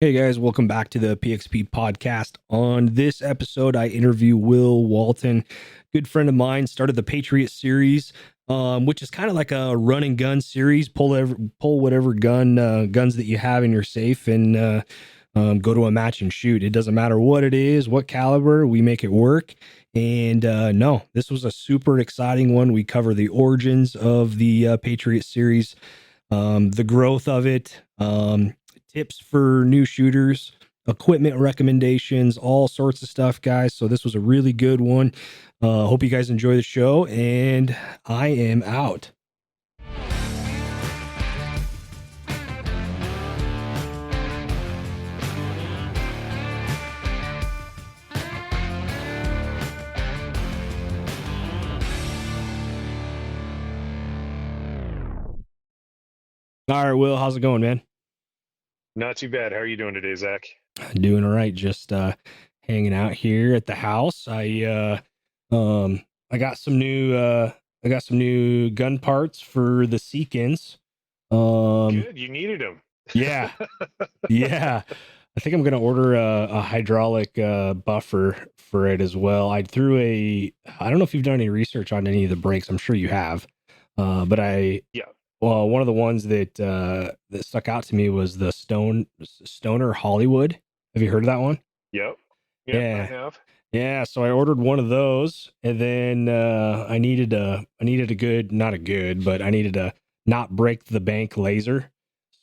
Hey guys, welcome back to the PXP podcast. On this episode, I interview Will Walton, good friend of mine. Started the Patriot Series, which is kind of like a run and gun series. Pull whatever guns that you have in your safe, and go to a match and shoot. It doesn't matter what it is, what caliber. We make it work. And no, this was a super exciting one. We cover the origins of the Patriot Series, the growth of it. Tips for new shooters, equipment recommendations, all sorts of stuff, guys. So this was a really good one. Hope you guys enjoy the show, and I am out. All right, Will, how's it going, man? Not too bad. How are you doing today, Zach? Doing all right. Just hanging out here at the house. I got some new gun parts for the Seekins. Um, Good. You needed them. yeah, yeah. I think I'm gonna order a hydraulic buffer for it as well. I don't know if you've done any research on any of the brakes. I'm sure you have. But Yeah. well, one of the ones that stuck out to me was the Stoner Hollywood. Have you heard of that one? Yep. Yep. I Yeah. have. Yeah, so I ordered one of those, and then I needed a good, not a good, but I needed a not break the bank laser.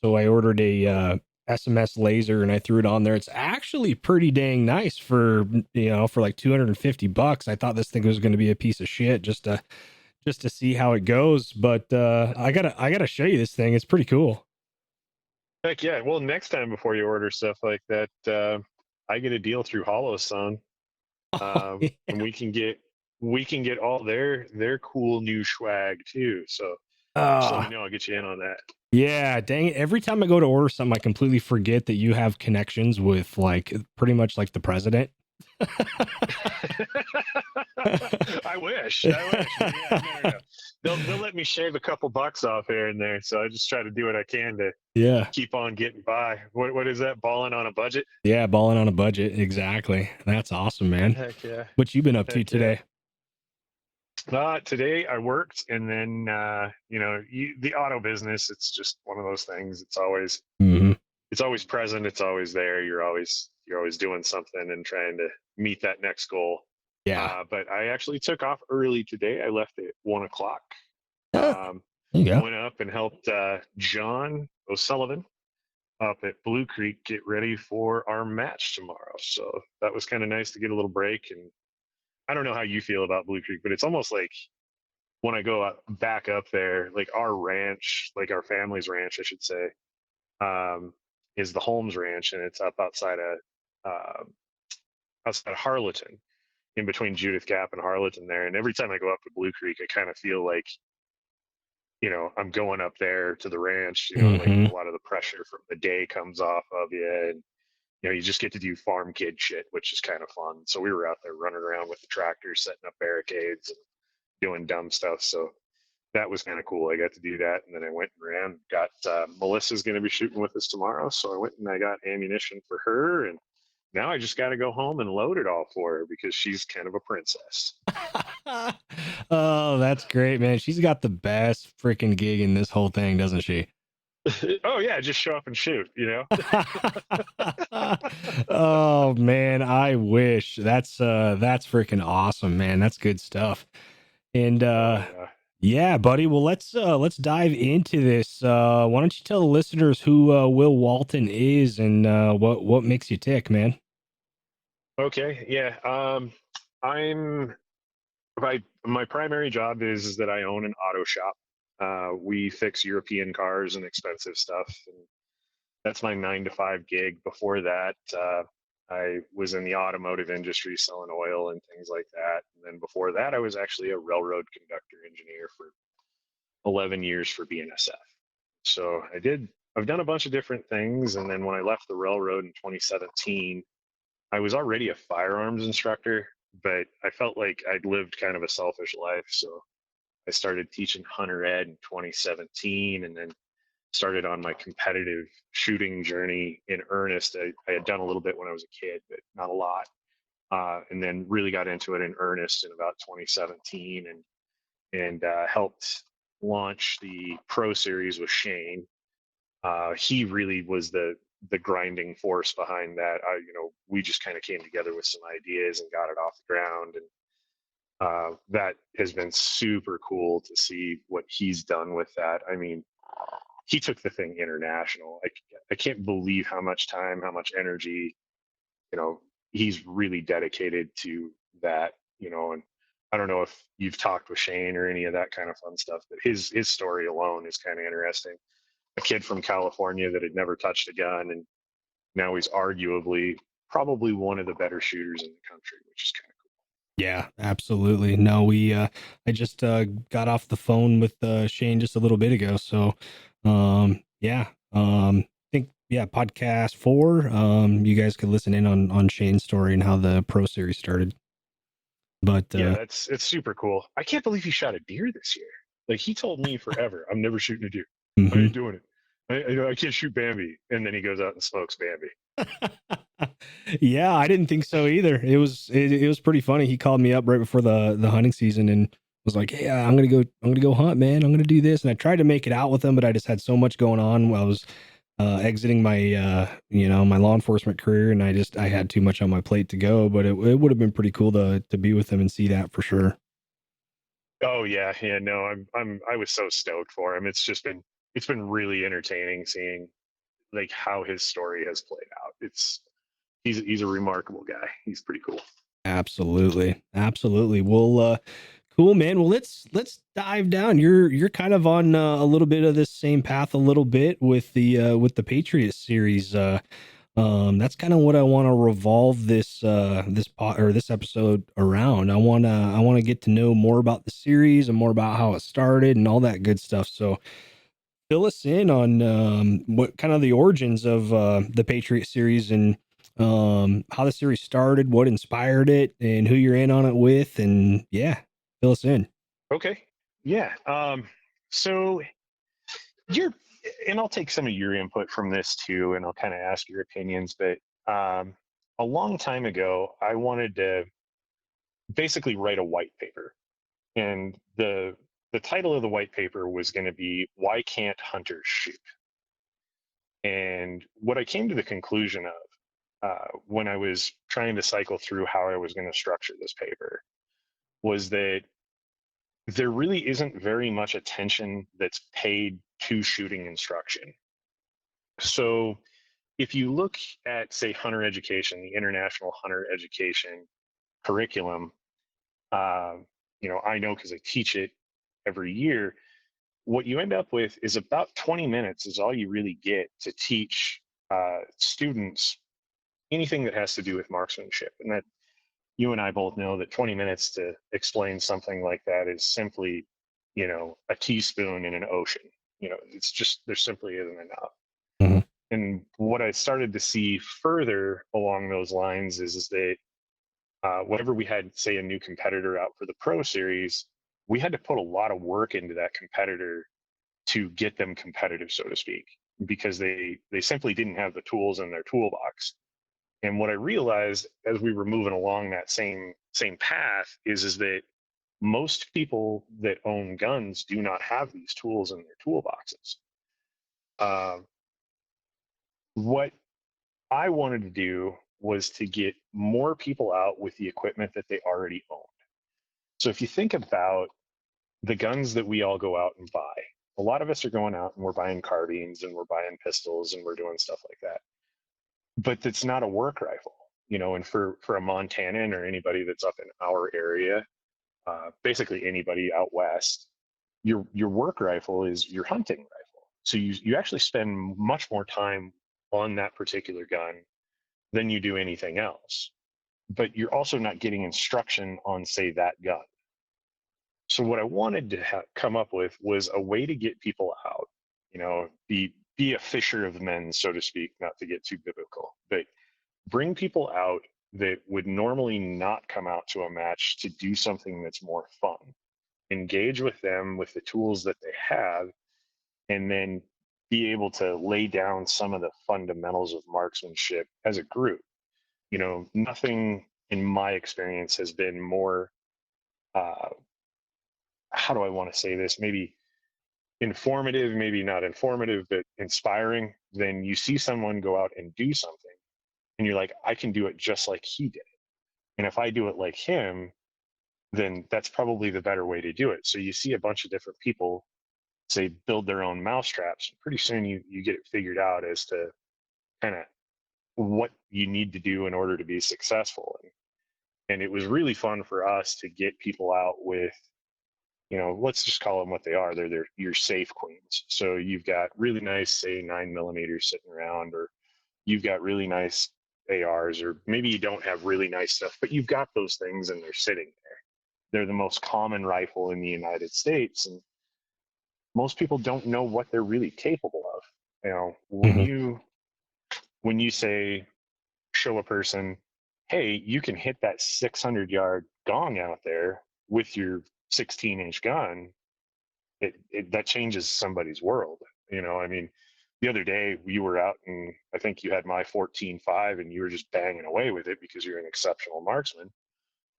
So I ordered a SMS laser, and I threw it on there. It's actually pretty dang nice for like $250. I thought this thing was going to be a piece of shit just to see how it goes, but I gotta show you this thing. It's pretty cool. Heck yeah. Well, next time before you order stuff like that, I get a deal through HoloSun, Oh, yeah. and we can get all their cool new swag too. So just let me Ah, know. I'll get you in on that. yeah, dang it. Every time I go to order something, I completely forget that you have connections with like pretty much like the president. I wish. I wish. But yeah, no. They'll let me shave a couple bucks off here and there. So I just try to do what I can to Yeah. keep on getting by. What is that? Balling on a budget? Yeah, balling on a budget. Exactly. That's awesome, man. Heck yeah. What you been up to Heck yeah. today? Today I worked, and then the auto business. It's just one of those things. Hmm. It's always present. It's always there. You're always doing something and trying to meet that next goal. Yeah. But I actually took off early today. I left at 1 o'clock. Oh, Um, there you go. went up and helped John O'Sullivan up at Blue Creek get ready for our match tomorrow. So that was kind of nice to get a little break. And I don't know how you feel about Blue Creek, but it's almost like when I go back up there, like our ranch, like our family's ranch, I should say, um, is the Holmes Ranch, and it's up uh, outside of Harleton, in between Judith Gap and Harleton there. And every time I go up to Blue Creek, I kind of feel like I'm going up there to the ranch. Like Hmm. a lot of the pressure from the day comes off of you, and you just get to do farm kid shit, which is kind of fun. So we were out there running around with the tractors, setting up barricades and doing dumb stuff. So that was kind of cool. I got to do that, and then I went and ran. Got Melissa's going to be shooting with us tomorrow, so I went and I got ammunition for her, and now I just got to go home and load it all for her because she's kind of a princess. Oh, that's great, man. She's got the best freaking gig in this whole thing, doesn't she? Oh yeah, just show up and shoot. Oh man, I wish. That's freaking awesome, man. That's good stuff. And Oh yeah. yeah, buddy. Well, let's dive into this. Why don't you tell the listeners who Will Walton is and what makes you tick, man? Okay. Yeah. I'm my primary job is that I own an auto shop. We fix European cars and expensive stuff, and that's my 9 to 5 gig. Before that, I was in the automotive industry selling oil and things like that. And then before that, I was actually a railroad conductor engineer for 11 years for BNSF. So I've done a bunch of different things. And then when I left the railroad in 2017, I was already a firearms instructor, but I felt like I'd lived kind of a selfish life. So I started teaching hunter ed in 2017, and then started on my competitive shooting journey in earnest. I had done a little bit when I was a kid, but not a lot. And then really got into it in earnest in about 2017, and helped launch the Pro Series with Shane. He really was the grinding force behind that. We just kind of came together with some ideas and got it off the ground, and that has been super cool to see what he's done with that. I mean, he took the thing international. I can't believe how much time, how much energy, you know, he's really dedicated to that, and I don't know if you've talked with Shane or any of that kind of fun stuff, but his story alone is kind of interesting. A kid from California that had never touched a gun, and now he's arguably probably one of the better shooters in the country, which is kind of Yeah, absolutely. No, we I just got off the phone with Shane just a little bit ago. So yeah. I think yeah, podcast 4. You guys could listen in on Shane's story and how the Pro Series started. But Yeah, it's super cool. I can't believe he shot a deer this year. Like, he told me forever, I'm never shooting a deer. I mhm. ain't doing it. I can't shoot Bambi, and then he goes out and smokes Bambi. Yeah, I didn't think so either. It was pretty funny. He called me up right before the hunting season and was like, "Hey, I'm gonna go hunt, man. I'm gonna do this." And I tried to make it out with him, but I just had so much going on while I was exiting my my law enforcement career, and I had too much on my plate to go. But it would have been pretty cool to be with him and see that for sure. Oh yeah, yeah. No, I was so stoked for him. It's been really entertaining seeing like how his story has played out. He's a remarkable guy. He's pretty cool. Absolutely. Absolutely. Well, cool, man. Well, let's dive down. You're kind of on a little bit of this same path a little bit with the Patriot series. That's kind of what I want to revolve this pot or this episode around. I want to get to know more about the series and more about how it started and all that good stuff. So fill us in on what kind of the origins of the Patriot series and how the series started, what inspired it, and who you're in on it with, and yeah, fill us in. Okay. Yeah. So you're, and I'll take some of your input from this too, and I'll kind of ask your opinions. But a long time ago, I wanted to basically write a white paper, and the title of the white paper was going to be "Why Can't Hunters Shoot?" And what I came to the conclusion of when I was trying to cycle through how I was going to structure this paper was that there really isn't very much attention that's paid to shooting instruction. So if you look at, say, hunter education, the international hunter education curriculum, uh, I know because I teach it every year, what you end up with is about 20 minutes is all you really get to teach students anything that has to do with marksmanship. And that you and I both know that 20 minutes to explain something like that is simply, a teaspoon in an ocean. It's just, there simply isn't enough. Mhm. And what I started to see further along those lines is that whenever we had, say, a new competitor out for the Pro Series, we had to put a lot of work into that competitor to get them competitive, so to speak, because they simply didn't have the tools in their toolbox. And what I realized as we were moving along that same path is that most people that own guns do not have these tools in their toolboxes. Uh, what I wanted to do was to get more people out with the equipment that they already own. So if you think about the guns that we all go out and buy, a lot of us are going out and we're buying carbines and we're buying pistols and we're doing stuff like that. But it's not a work rifle, and for a Montanan or anybody that's up in our area, basically anybody out west, your work rifle is your hunting rifle. So you actually spend much more time on that particular gun than you do anything else. But you're also not getting instruction on, say, that gun. So what I wanted to come up with was a way to get people out, be a fisher of men, so to speak, not to get too biblical, but bring people out that would normally not come out to a match to do something that's more fun. Engage with them with the tools that they have, and then be able to lay down some of the fundamentals of marksmanship as a group. Nothing in my experience has been more, uh, how do I want to say this? Maybe informative, maybe not informative, but inspiring. Then you see someone go out and do something, and you're like, I can do it just like he did. And if I do it like him, then that's probably the better way to do it. So you see a bunch of different people say build their own mousetraps. Pretty soon you get it figured out as to kind of what you need to do in order to be successful. And it was really fun for us to get people out with, let's just call them what they are. They're your safe queens. So you've got really nice, say, 9mm sitting around, or you've got really nice ARs, or maybe you don't have really nice stuff, but you've got those things and they're sitting there. They're the most common rifle in the United States, and most people don't know what they're really capable of. When Mhm. you say, show a person, hey, you can hit that 600-yard gong out there with your 16-inch gun, that changes somebody's world. I mean, the other day you were out and I think you had my 14.5 and you were just banging away with it because you're an exceptional marksman.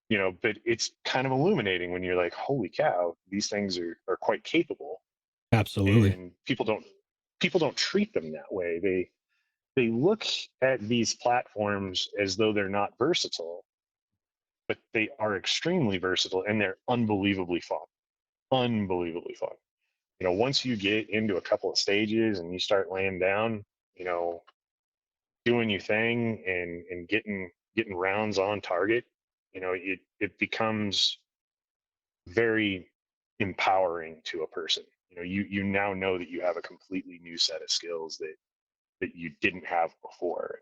But it's kind of illuminating when you're like, holy cow, these things are quite capable. Absolutely. And people don't treat them that way. They look at these platforms as though they're not versatile, but they are extremely versatile and they're unbelievably fun. Unbelievably fun. Once you get into a couple of stages and you start laying down, you know, doing your thing and getting rounds on target, it becomes very empowering to a person. You now know that you have a completely new set of skills that you didn't have before.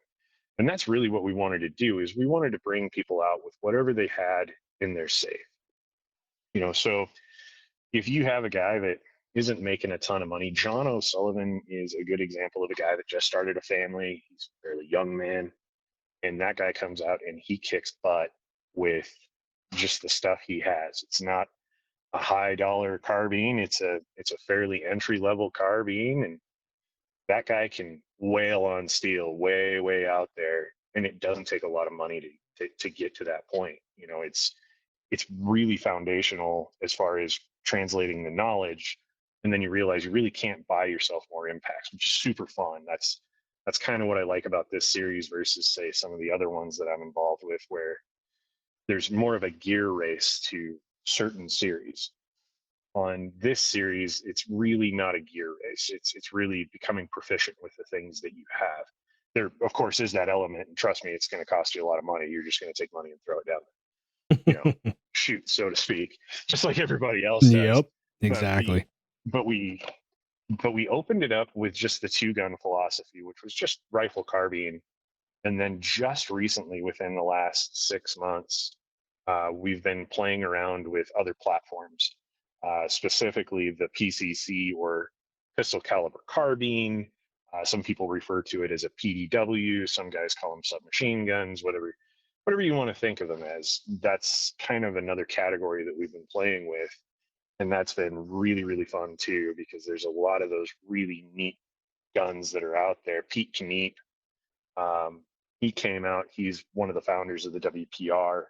And that's really what we wanted to do, is we wanted to bring people out with whatever they had in their safe. So if you have a guy that isn't making a ton of money, John O'Sullivan is a good example of a guy that just started a family. He's a fairly young man, and that guy comes out and he kicks butt with just the stuff he has. It's not a high dollar carbine. It's a fairly entry level carbine, and that guy can wail on steel way out there, and it doesn't take a lot of money to get to that point. It's really foundational as far as translating the knowledge, and then you realize you really can't buy yourself more impacts, which is super fun. That's kind of what I like about this series versus, say, some of the other ones that I'm involved with, where there's more of a gear race to certain series. On this series, it's really not a gear race. It's really becoming proficient with the things that you have. There, of course, is that element, and trust me, it's going to cost you a lot of money. You're just going to take money and throw it down, you know, shoot, so to speak, just like everybody else does. Yep. But Exactly. we, but we, but we opened it up with just the two gun philosophy, which was just rifle carbine. And then just recently, within the last 6 months, we've been playing around with other platforms, specifically the PCC, or pistol caliber carbine. Some people refer to it as a PDW. Some guys call them submachine guns. Whatever you want to think of them as. That's kind of another category that we've been playing with, and that's been really fun too, because there's a lot of those really neat guns that are out there. Pete Kneep, he came out. He's one of the founders of the WPR.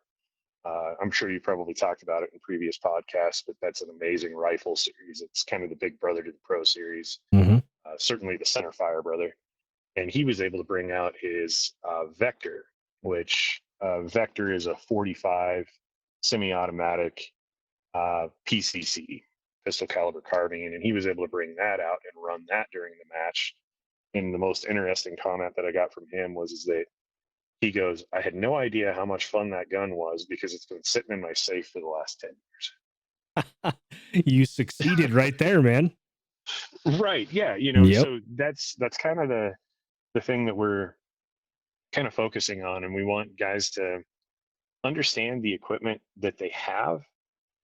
I'm sure you probably talked about it in previous podcasts, but that's an amazing rifle series. It's kind of the big brother to the Pro Series, Hmm. certainly the center fire brother. And he was able to bring out his Vector, which Vector is a 45 semi-automatic PCC, pistol caliber carbine, and he was able to bring that out and run that during the match. And the most interesting comment that I got from him was is that he goes, I had no idea how much fun that gun was because it's been sitting in my safe for the last 10 You succeeded right there, man. years. Right. Yeah. Yep. So that's kind of the thing that we're kind of focusing on. And we want guys to understand the equipment that they have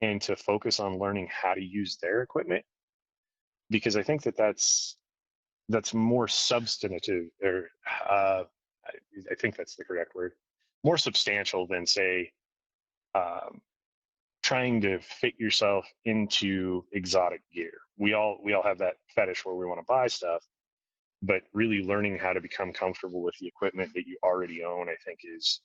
and to focus on learning how to use their equipment, because I think that's more substantive, or I think that's the correct word, more substantial than, say, um, trying to fit yourself into exotic gear. We all have that fetish where we want to buy stuff, but really learning how to become comfortable with the equipment that you already own, I think is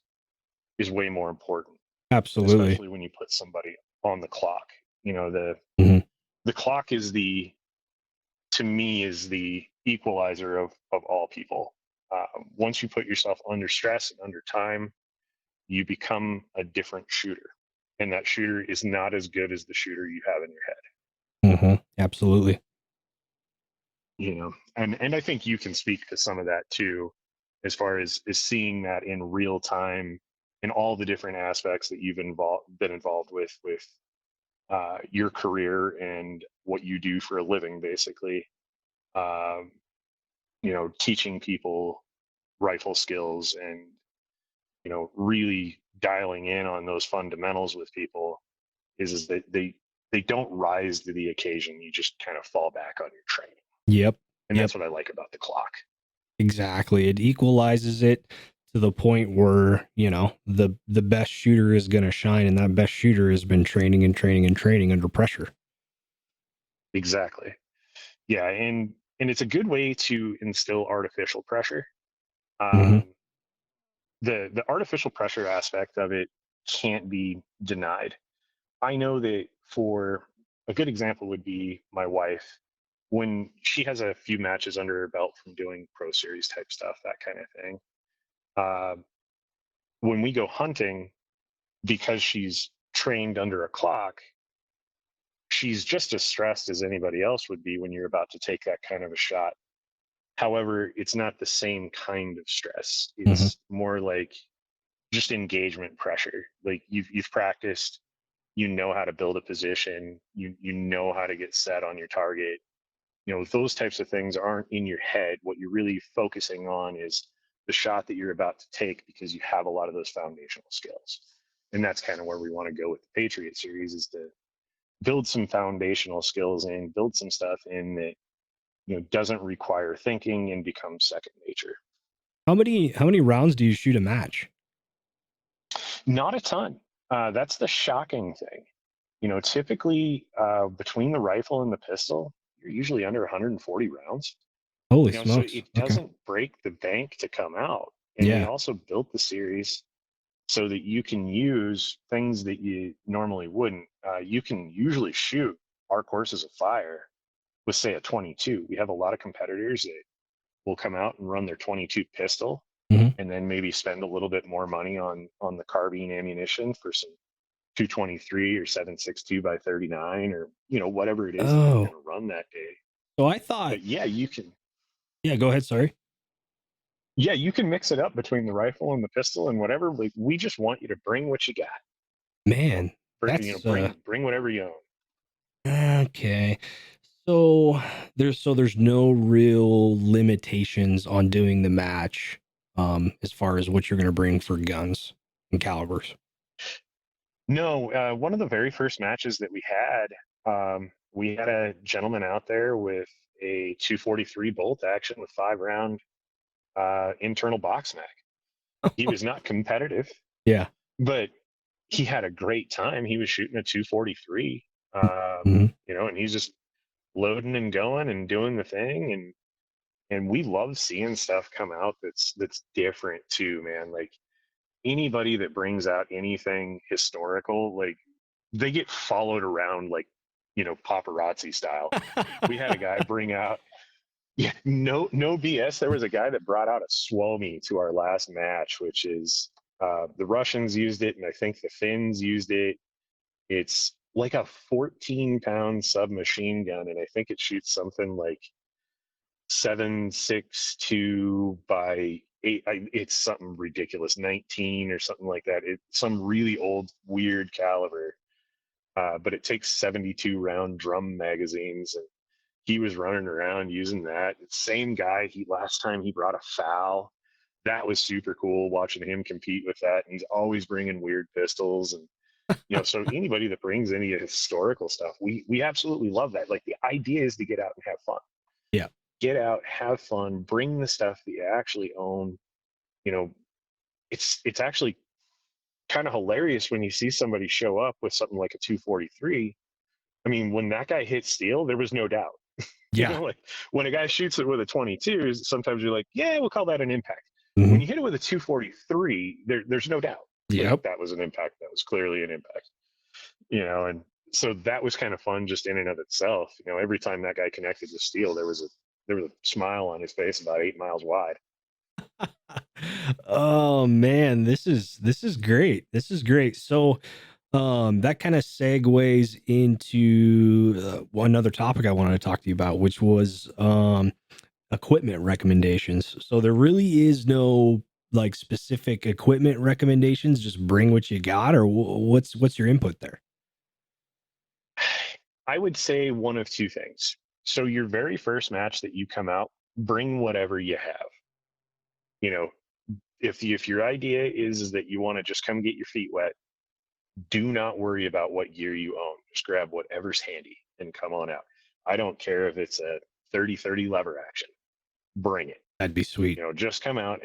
way more important, Absolutely. especially when you put somebody on the clock. You know, Mhm. the clock is to me is the equalizer of all people. Once you put yourself under stress and under time, you become a different shooter, and that shooter is not as good as the shooter you have in your head. Absolutely. You know, and I think you can speak to some of that too, as far as seeing that in real time in all the different aspects that you've been involved with your career and what you do for a living, basically. Um, you know, teaching people rifle skills and, you know, really dialing in on those fundamentals with people is that they don't rise to the occasion. You just kind of fall back on your training. Yep. And Yep. that's what I like about the clock. Exactly. It equalizes it to the point where, the best shooter is going to shine, and that best shooter has been training and training and training under pressure. Exactly. Yeah. And it's a good way to instill artificial pressure. Hmm. Um, the artificial pressure aspect of it can't be denied. I know that for a good example would be my wife when she has a few matches under her belt from doing pro series type stuff, that kind of thing. Uh, when we go hunting, because she's trained under a clock, she's just as stressed as anybody else would be when you're about to take that kind of a shot. However, it's not the same kind of stress. Hmm. It's more like just engagement pressure. Like you've practiced, you know how to build a position, you know how to get set on your target. You know, those types of things aren't in your head. What you're really focusing on is the shot that you're about to take because you have a lot of those foundational skills. And that's kind of where we want to go with the Patriot series is to build some foundational skills and build some stuff in that, you know, doesn't require thinking and becomes second nature. How many rounds do you shoot a match? Not a ton. That's the shocking thing. You know, typically between the rifle and the pistol, you're usually under 140 rounds. Holy You know, so smokes. it Okay. doesn't break the bank to come out. And we Yeah. also built the series so that you can use things that you normally wouldn't. You can usually shoot our courses of fire with, say, a 22. We have a lot of competitors that will come out and run their 22 pistol Hmm. and then maybe spend a little bit more money on the carbine ammunition for some 223 or 7.62 by 39 or, you know, whatever it is that they're Oh, going to run that day. so I thought, But yeah, you can. yeah, go ahead. Sorry. Yeah, you can mix it up between the rifle and the pistol and whatever. Like, we just want you to bring what you got. You know, Man, you know, that's, bring whatever you own. okay. So there's no real limitations on doing the match, as far as what you're going to bring for guns and calibers. No, one of the very first matches that we had a gentleman out there with a 243 bolt action with 5 round internal box mag. He was not competitive, Yeah. but he had a great time. He was shooting a 243, Hmm. you know, and he's just loading and going and doing the thing. And we love seeing stuff come out that's different too, man. Like anybody that brings out anything historical, like they get followed around like, you know, paparazzi style. We had a guy bring out, yeah, no BS. There was a guy that brought out a Suomi to our last match, which is the Russians used it, and I think the Finns used it. It's like a 14-pound submachine gun, and I think it shoots something like 7.62 by 8. It's something ridiculous, 19 or something like that. It's some really old, weird caliber, but it takes 72 round drum magazines, and he was running around using that. Same guy. He last time he brought a FAL. That was super cool watching him compete with that. And he's always bringing weird pistols, and you know, so anybody that brings any historical stuff, we absolutely love that. Like the idea is to get out and have fun. Yeah. Get out, have fun, bring the stuff that you actually own. You know, it's actually kind of hilarious when you see somebody show up with something like a 243. I mean, when that guy hit steel, there was no doubt. You Yeah. know, like when a guy shoots it with a 22, sometimes you're like, yeah, we'll call that an impact. When Hmm. you hit it with a 243, there's no doubt. Like Yep. that was an impact. That was clearly an impact. And so that was kind of fun just in and of itself. Every time that guy connected the steel, there was a smile on his face about 8 miles wide. Oh man, this is great. This is great. So that kind of segues into another topic I wanted to talk to you about, which was equipment recommendations. So there really is no like specific equipment recommendations, just bring what you got, or what's your input there? I would say one of two things. So your very first match that you come out, bring whatever you have. You know, if your idea is that you want to just come get your feet wet, do not worry about what gear you own. Just grab whatever's handy and come on out. I don't care if it's a 30-30 lever action. Bring it. That'd be sweet. Just come out,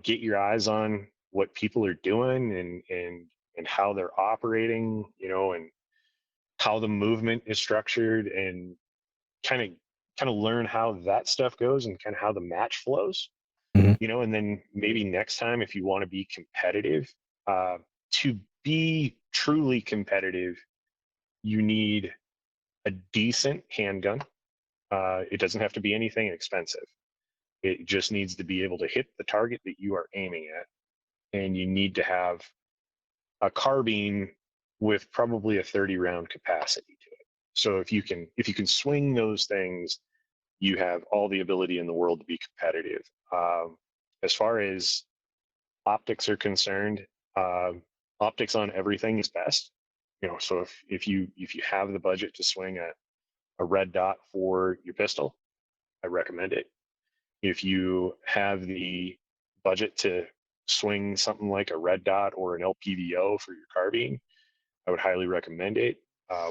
get your eyes on what people are doing and how they're operating, and how the movement is structured, and kind of kind of learn how that stuff goes and kind of how the match flows. Mhm. And then maybe next time, if you want to be competitive, uh, to be truly competitive, you need a decent handgun. It doesn't have to be anything expensive. It just needs to be able to hit the target that you are aiming at. And you need to have a carbine with probably a 30 round capacity to it. So if you can swing those things, you have all the ability in the world to be competitive. As far as optics are concerned, uh, optics on everything is best. So if you have the budget to swing a red dot for your pistol, I recommend it. If you have the budget to swing something like a red dot or an LPVO for your carbine, I would highly recommend it.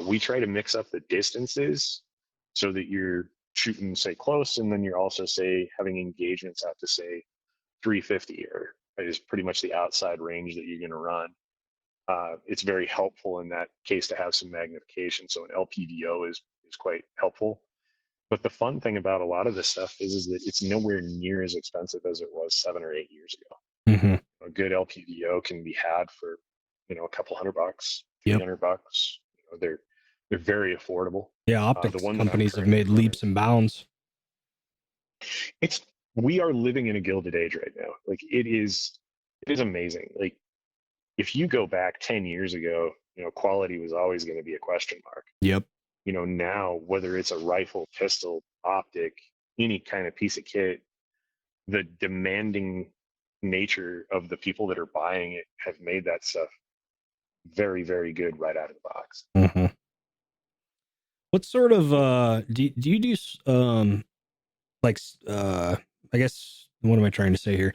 We try to mix up the distances so that you're shooting, say, close, and then you're also, say, having engagements out to, say, 350, or is pretty much the outside range that you're going to run. It's very helpful in that case to have some magnification. So an LPVO is quite helpful. But the fun thing about a lot of this stuff is that it's nowhere near as expensive as it was 7 or 8 years ago. Hmm. A good LPVO can be had for, a couple $100, Yep. $300. They're very affordable. Yeah, The optics one that I'm companies have currently made running, leaps and bounds. it's we are living in a gilded age right now. Like it is amazing. Like if you go back 10 years ago, quality was always going to be a question mark. Yep. Now, whether it's a rifle, pistol, optic, any kind of piece of kit, the demanding nature of the people that are buying it have made that stuff very, very good right out of the box. Hmm. What sort of do you do like I guess what am I trying to say here?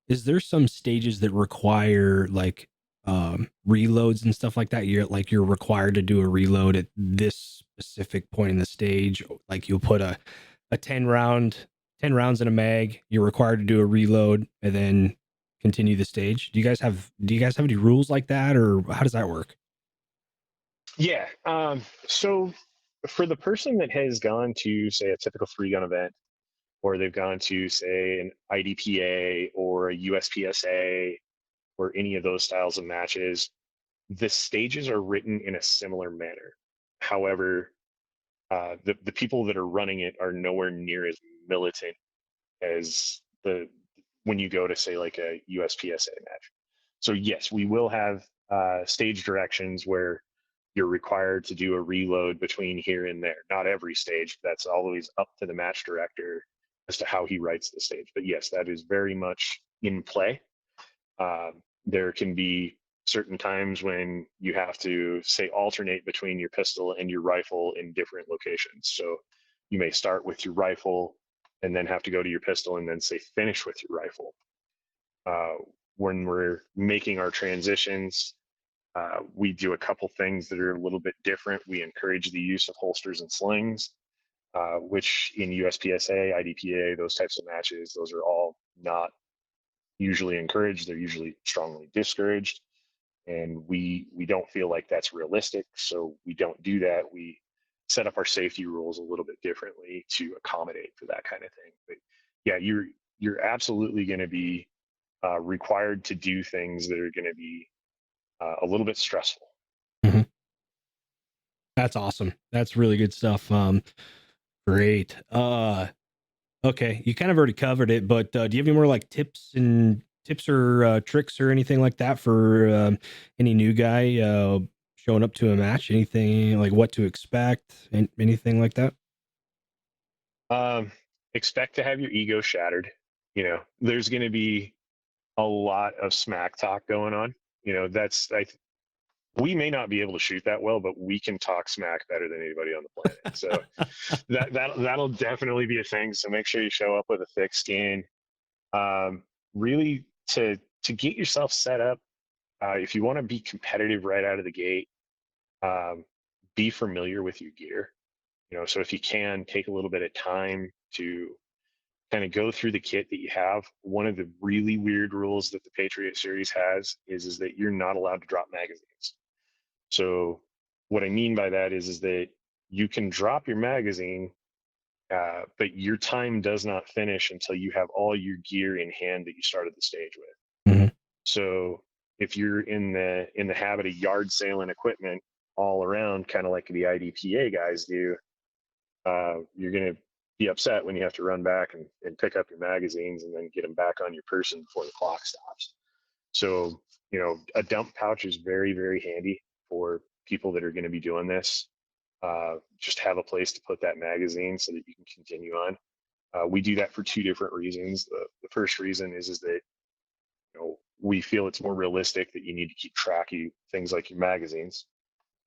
Is there some stages that require like reloads and stuff like that? You're required to do a reload at this specific point in the stage. Like you'll put a 10 rounds in a mag, you're required to do a reload and then continue the stage. Do you guys have any rules like that, or how does that work? Yeah. So for the person that has gone to, say, a typical 3 gun event, or they've gone to, say, an IDPA or a USPSA or any of those styles of matches, the stages are written in a similar manner. However, the people that are running it are nowhere near as militant as the when you go to, say, like a USPSA match. So yes, we will have stage directions where you're required to do a reload between here and there. Not every stage. That's always up to the match director as to how he writes the stage. But yes, that is very much in play. There can be certain times when you have to, say, alternate between your pistol and your rifle in different locations. So you may start with your rifle and then have to go to your pistol and then, say, finish with your rifle. Uh, when we're making our transitions, we do a couple things that are a little bit different. We encourage the use of holsters and slings, which in USPSA, IDPA, those types of matches, those are all not usually encouraged. They're usually strongly discouraged, and we don't feel like that's realistic, so we don't do that. We set up our safety rules a little bit differently to accommodate for that kind of thing. But yeah, you're absolutely going to be required to do things that are going to be a little bit stressful. Mhm. That's awesome. That's really good stuff. Great. Okay, you kind of already covered it, but do you have any more like tips or tricks or anything like that for any new guy showing up to a match? Anything like what to expect and anything like that? Um, expect to have your ego shattered. There's going to be a lot of smack talk going on. That's we may not be able to shoot that well, but we can talk smack better than anybody on the planet. So that'll definitely be a thing. So make sure you show up with a thick skin. Really to get yourself set up. If you want to be competitive right out of the gate, um, be familiar with your gear. So if you can take a little bit of time to kind of go through the kit that you have. One of the really weird rules that the Patriot Series has is that you're not allowed to drop magazines. So what I mean by that is that you can drop your magazine, but your time does not finish until you have all your gear in hand that you started the stage with. Mhm. So if you're in the habit of yard sailing equipment all around, kind of like the IDPA guys do, you're going to be upset when you have to run back and pick up your magazines and then get them back on your person before the clock stops. So, a dump pouch is very, very handy for people that are going to be doing this. Just have a place to put that magazine so that you can continue on. We do that for two different reasons. The first reason is that we feel it's more realistic that you need to keep track of things like your magazines.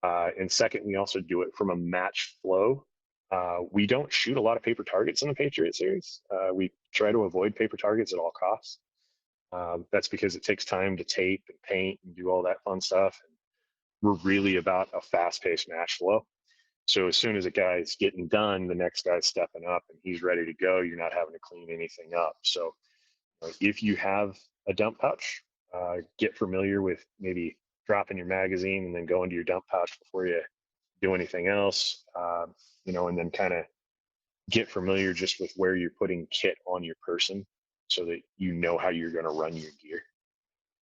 And second, we also do it from a match flow. We don't shoot a lot of paper targets in the Patriot Series. We try to avoid paper targets at all costs. That's because it takes time to tape and paint and do all that fun stuff. And we're really about a fast-paced match flow. So as soon as a guy's getting done, the next guy's stepping up and he's ready to go. You're not having to clean anything up. So if you have a dump pouch, get familiar with maybe dropping your magazine and then go into your dump pouch before you do anything else, and then kind of get familiar just with where you're putting kit on your person so that you know how you're going to run your gear.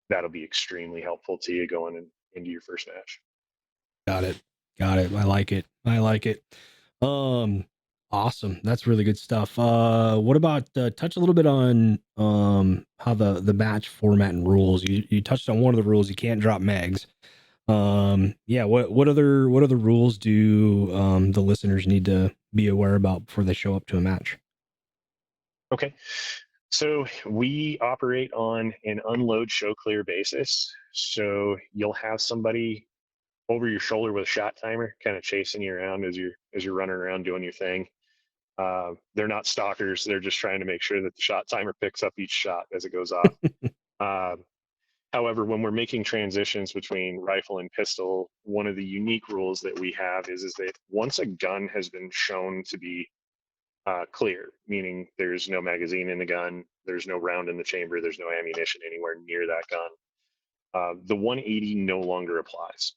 That'll be extremely helpful to you going into your first match. Got it. Got it. I like it. I like it. Um, awesome. That's really good stuff. What about touch a little bit on how the match format and rules? You touched on one of the rules. You can't drop mags. Yeah. What other rules do the listeners need to be aware about before they show up to a match? Okay. So we operate on an unload show clear basis. So you'll have somebody over your shoulder with a shot timer, kind of chasing you around as you're running around doing your thing. They're not stalkers; they're just trying to make sure that the shot timer picks up each shot as it goes off. Uh, However, when we're making transitions between rifle and pistol, one of the unique rules that we have is that once a gun has been shown to be clear, meaning there's no magazine in the gun, there's no round in the chamber, there's no ammunition anywhere near that gun, the 180 no longer applies.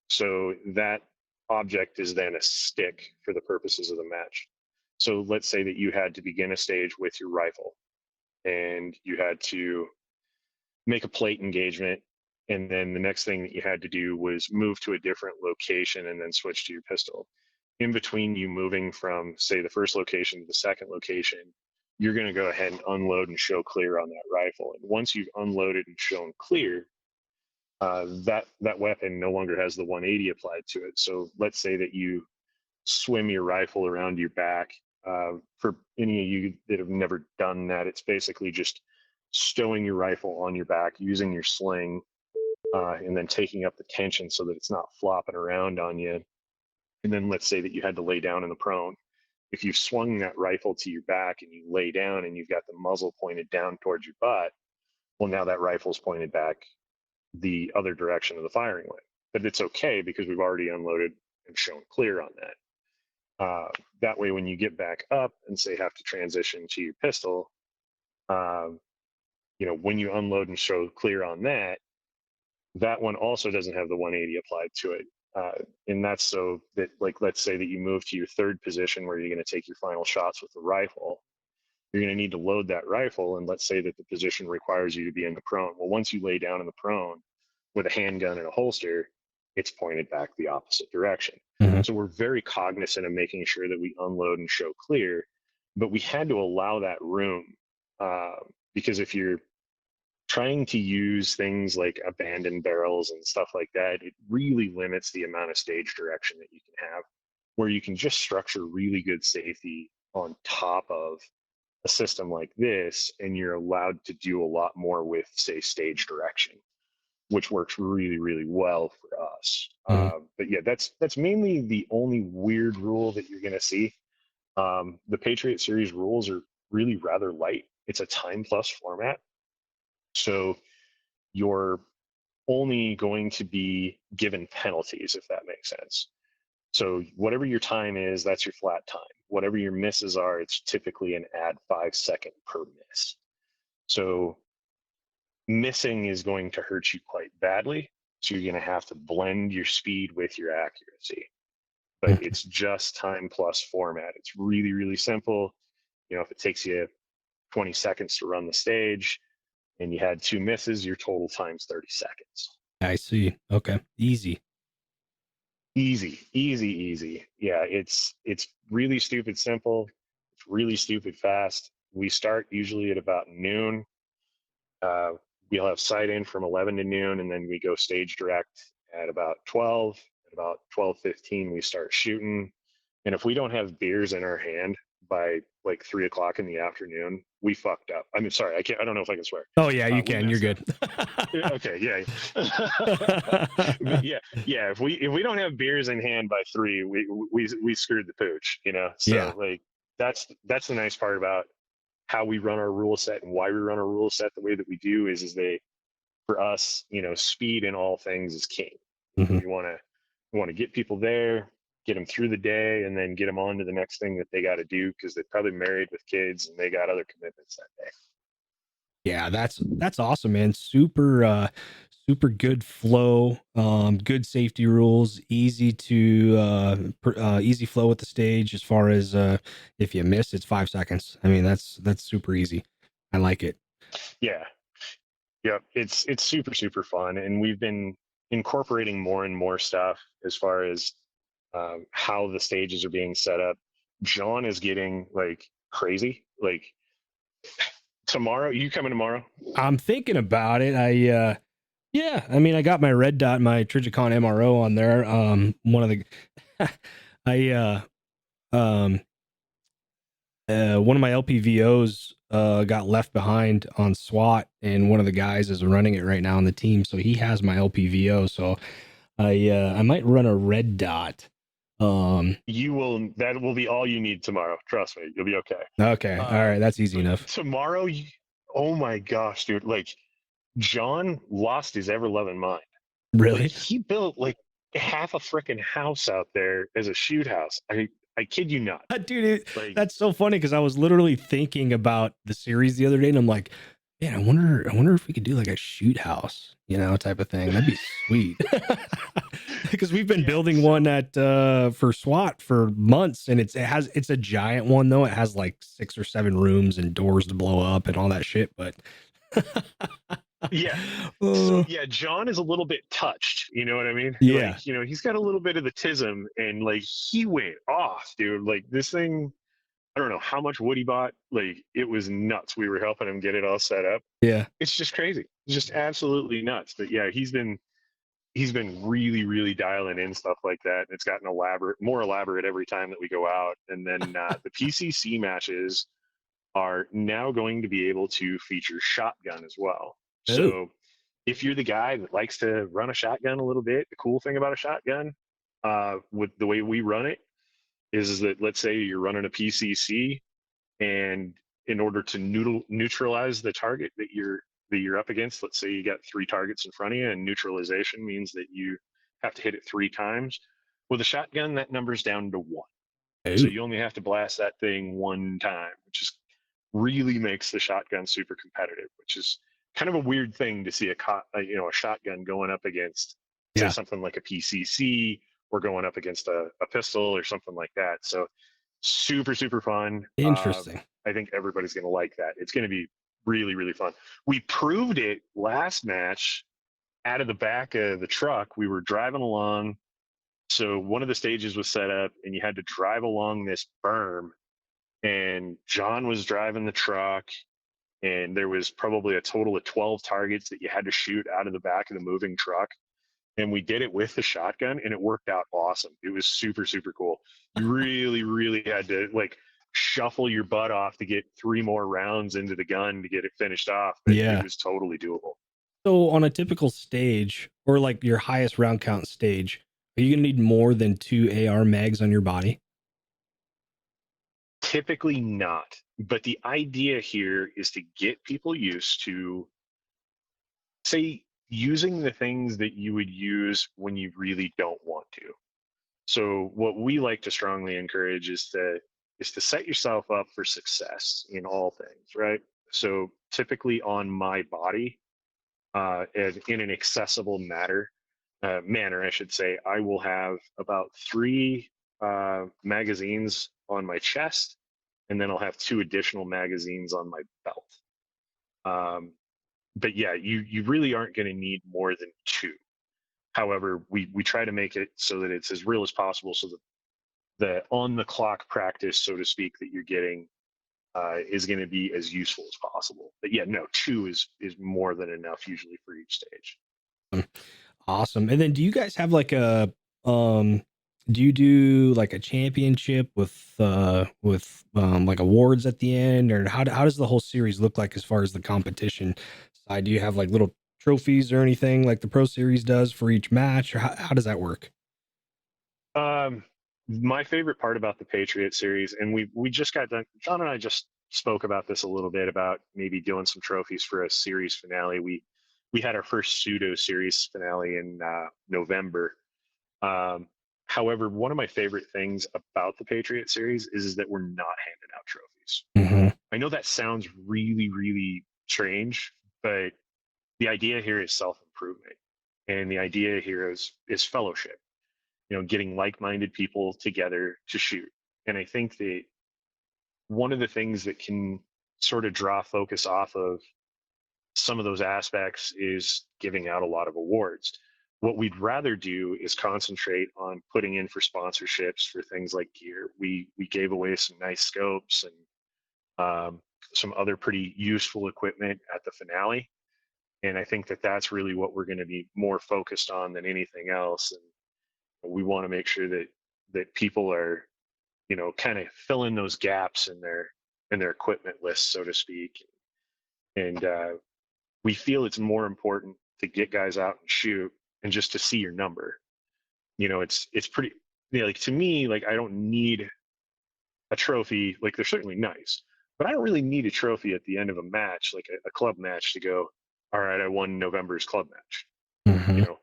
So that object is then a stick for the purposes of the match. So let's say that you had to begin a stage with your rifle and you had to make a plate engagement. And then the next thing that you had to do was move to a different location and then switch to your pistol. In between you moving from, say, the first location to the second location, you're going to go ahead and unload and show clear on that rifle. And once you've unloaded and shown clear, that weapon no longer has the 180 applied to it. So let's say that you swim your rifle around your back. For any of you that have never done that, it's basically just stowing your rifle on your back, using your sling, and then taking up the tension so that it's not flopping around on you. And then let's say that you had to lay down in the prone. If you've swung that rifle to your back and you lay down and you've got the muzzle pointed down towards your butt, well, now that rifle's pointed back the other direction of the firing way. But it's okay because we've already unloaded and shown clear on that. That way, when you get back up and say have to transition to your pistol, um, when you unload and show clear on that, that one also doesn't have the 180 applied to it. Uh, and that's so that, like, let's say that you move to your third position where you're going to take your final shots with the rifle. You're going to need to load that rifle. And let's say that the position requires you to be in the prone. Well, once you lay down in the prone with a handgun and a holster, it's pointed back the opposite direction. Mm-hmm. So we're very cognizant of making sure that we unload and show clear, but we had to allow that room uh, because if you're trying to use things like abandoned barrels and stuff like that, it really limits the amount of stage direction that you can have, where you can just structure really good safety on top of a system like this, and you're allowed to do a lot more with, say, stage direction, which works really, really well for us. Mm-hmm. But yeah, that's mainly the only weird rule that you're going to see. The Patriot Series rules are really rather light. It's a time plus format. So you're only going to be given penalties, if that makes sense. So whatever your time is, that's your flat time. Whatever your misses are, it's typically an add 5 second per miss. So missing is going to hurt you quite badly. So you're going to have to blend your speed with your accuracy. But it's just time plus format. It's really, really simple. You know, if it takes you 20 seconds to run the stage and you had 2 misses, your total time's 30 seconds. I see. Okay. Easy. Easy, easy, easy. Yeah, it's really stupid simple. It's really stupid fast. We start usually at about noon. Uh, we'll have sight in from 11 to noon, and then we go stage direct at about 12. At about 12:15, we start shooting. And if we don't have beers in our hand by like 3 o'clock in the afternoon, we fucked up. I mean, sorry, I can't. I don't know if I can swear. Oh yeah, you We can. You're messed up. good. Okay, yeah. Yeah, yeah. If we don't have beers in hand by 3, we screwed the pooch, you know. Yeah. So like that's the nice part about how we run our rule set and why we run our rule set the way that we do is they, for us, you know, speed in all things is king. Mm-hmm. We want to get people there, get them through the day, and then get them on to the next thing that they got to do because they're probably married with kids and they got other commitments that day. Yeah, that's awesome, man. Super good flow, good safety rules, easy to easy flow with the stage as far as if you miss it's 5 seconds. I mean, that's super easy. I like it. Yeah, yeah, it's super super fun, and we've been incorporating more and more stuff as far as how the stages are being set up. John is getting like crazy. Like tomorrow, you coming tomorrow? I'm thinking about it. Yeah, I mean I got my red dot, my Trigicon MRO on there. One of the I um one of my LPVOs got left behind on SWAT, and one of the guys is running it right now on the team, so he has my LPVO. So I might run a red dot. You will. That will be all you need tomorrow. Trust me, you'll be okay. Okay, all right, that's easy But enough. tomorrow, oh my gosh, dude! Like John lost his ever loving mind. Like Really? he built like half a freaking house out there as a shoot house. I kid you not. Dude, Like that's so funny because I was literally thinking about the series the other day, and I'm like, man, I wonder if we could do like a shoot house, type of thing. That'd be sweet. Because we've been yeah, building so one at for SWAT for months, and it's a giant one though. It has like 6 or 7 rooms and doors to blow up and all that shit. But yeah. So uh, yeah, John is a little bit touched. You know what I mean? yeah, Like, he's got a little bit of the tism, and like he went off, dude. Like this thing, I don't know how much wood he bought. Like it was nuts. We were helping him get it all set up. yeah. It's just crazy. It's just absolutely nuts. But yeah, he's been really, really dialing in stuff like that. It's gotten more elaborate every time that we go out. And then the PCC matches are now going to be able to feature shotgun as well. Oh, So if you're the guy that likes to run a shotgun a little bit, the cool thing about a shotgun, with the way we run it, is that let's say you're running a PCC, and in order to neutralize the target that you're up against, let's say you got 3 targets in front of you, and neutralization means that you have to hit it 3 times. With a shotgun, that number's down to 1. So oh. you only have to blast that thing 1 time, which is really makes the shotgun super competitive, which is kind of a weird thing to see a shotgun going up against say Yeah. something like a PCC or going up against a pistol or something like that. So super, super fun. Interesting. I think everybody's going to like that. It's going to be really, really fun. We proved it last match out of the back of the truck. We were driving along. So one of the stages was set up, and you had to drive along this berm. And John was driving the truck, and there was probably a total of 12 targets that you had to shoot out of the back of the moving truck. And we did it with the shotgun, and it worked out awesome. It was super, super cool. You really, really had to like shuffle your butt off to get 3 more rounds into the gun to get it finished off, but it Yeah. was totally doable. So on a typical stage, or like your highest round count stage, are you going to need more than 2 AR mags on your body? Typically not, but the idea here is to get people used to, say, using the things that you would use when you really don't want to. So what we like to strongly encourage is to set yourself up for success in all things, right? So typically on my body, in an accessible manner, I should say, I will have about 3 magazines on my chest, and then I'll have 2 additional magazines on my belt. But yeah, you really aren't going to need more than 2. However, we try to make it so that it's as real as possible, so that the on the clock practice, so to speak, that you're getting is going to be as useful as possible. But yeah, no, 2 is more than enough usually for each stage. Awesome. And then do you guys have like a do you do like a championship with like awards at the end, or how does the whole series look like as far as the competition side? Do you have like little trophies or anything like the Pro Series does for each match, or how does that work? Um, my favorite part about the Patriot series, and we just got done. John and I just spoke about this a little bit about maybe doing some trophies for a series finale. We had our first pseudo series finale in November. Um, However, one of my favorite things about the Patriot series is that we're not handing out trophies. Mm-hmm. I know that sounds really, really strange, but the idea here is self improvement, and the idea here is fellowship. Getting like-minded people together to shoot. And I think that one of the things that can sort of draw focus off of some of those aspects is giving out a lot of awards. What we'd rather do is concentrate on putting in for sponsorships for things like gear. We gave away some nice scopes and some other pretty useful equipment at the finale, and I think that that's really what we're going to be more focused on than anything else. And we want to make sure that people are, kind of filling those gaps in their equipment list, so to speak. And we feel it's more important to get guys out and shoot and just to see your number. It's pretty, like, to me, like, I don't need a trophy. Like, they're certainly nice, but I don't really need a trophy at the end of a match, like a club match, to go, all right, I won November's club match. Mm-hmm. You know,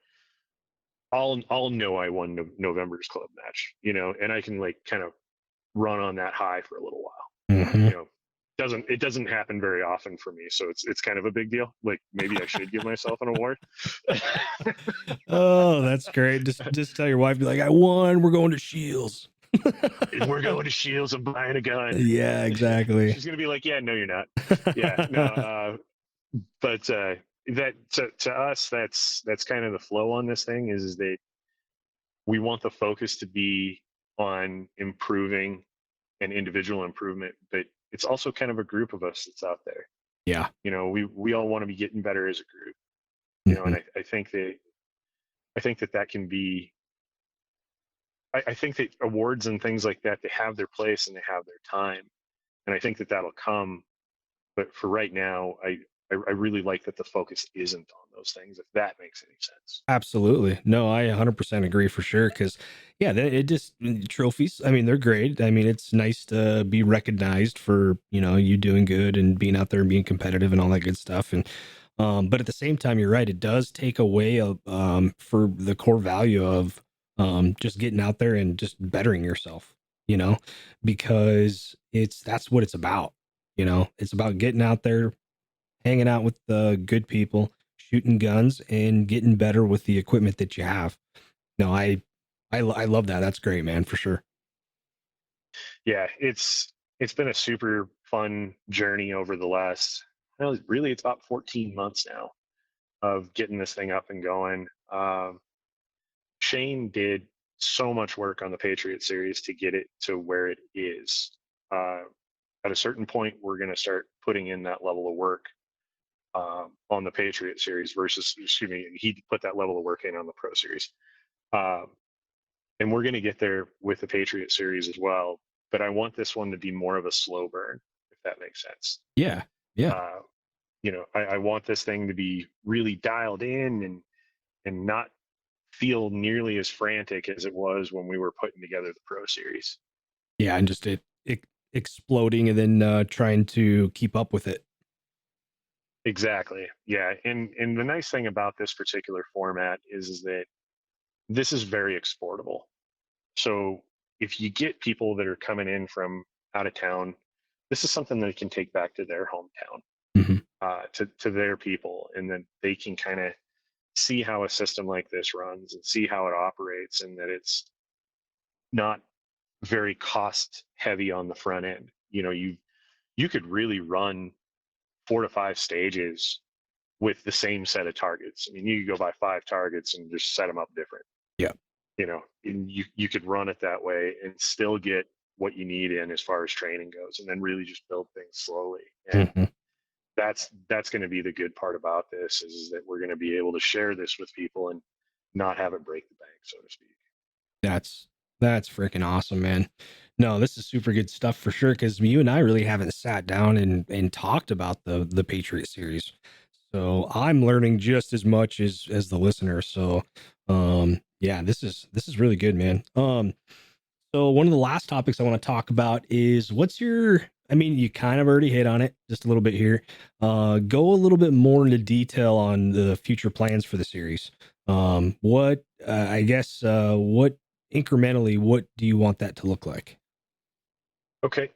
I'll know I won November's club match, and I can, like, kind of run on that high for a little while. Mm-hmm. It doesn't happen very often for me, so it's kind of a big deal. Like, maybe I should give myself an award. Oh, that's great. Just tell your wife, be like, I won. We're going to Shields. We're going to Shields and buying a gun. Yeah, exactly. She's gonna be like, yeah, no, you're not. Yeah, no. But that to us, that's kind of the flow on this thing, is that we want the focus to be on improving and individual improvement, but it's also kind of a group of us that's out there. Yeah. We all want to be getting better as a group. Mm-hmm. And I think that can be. I think that awards and things like that, they have their place and they have their time, and I think that that'll come. But for right now, I really like that the focus isn't on those things, if that makes any sense. Absolutely. No, I 100% agree for sure. Cause yeah, it just trophies. I mean, they're great. I mean, it's nice to be recognized for, you doing good and being out there and being competitive and all that good stuff. And, but at the same time, you're right. It does take away for the core value of, just getting out there and just bettering yourself, because that's what it's about. It's about getting out there, hanging out with the good people, shooting guns and getting better with the equipment that you have. No, I love that. That's great, man, for sure. Yeah, it's been a super fun journey over the last, well, really, it's about 14 months now of getting this thing up and going. Shane did so much work on the Patriot Series to get it to where it is. Uh, at a certain point, we're going to start putting in that level of work on the Patriot Series versus, excuse me, he put that level of work in on the Pro Series. Um, and we're going to get there with the Patriot Series as well. But I want this one to be more of a slow burn, if that makes sense. Yeah. Yeah. Uh, I want this thing to be really dialed in and not feel nearly as frantic as it was when we were putting together the Pro Series. Yeah. And just it exploding and then trying to keep up with it. Exactly. Yeah. And the nice thing about this particular format is that this is very exportable. So if you get people that are coming in from out of town, this is something that they can take back to their hometown, Mm-hmm. to their people, and then they can kind of see how a system like this runs and see how it operates, and that it's not very cost heavy on the front end. You could really run 4 to 5 stages with the same set of targets. I mean, you could go buy 5 targets and just set them up different. Yeah. And you could run it that way and still get what you need in as far as training goes, and then really just build things slowly. And Mm-hmm. that's going to be the good part about this is that we're going to be able to share this with people and not have it break the bank, so to speak. That's freaking awesome, man. No, this is super good stuff for sure. Cause you and I really haven't sat down and talked about the Patriot series. So I'm learning just as much as the listener. So yeah, this is really good, man. So one of the last topics I want to talk about is what's your, I mean, you kind of already hit on it just a little bit here. Go a little bit more into detail on the future plans for the series. What, I guess, what incrementally, what do you want that to look like? Okay.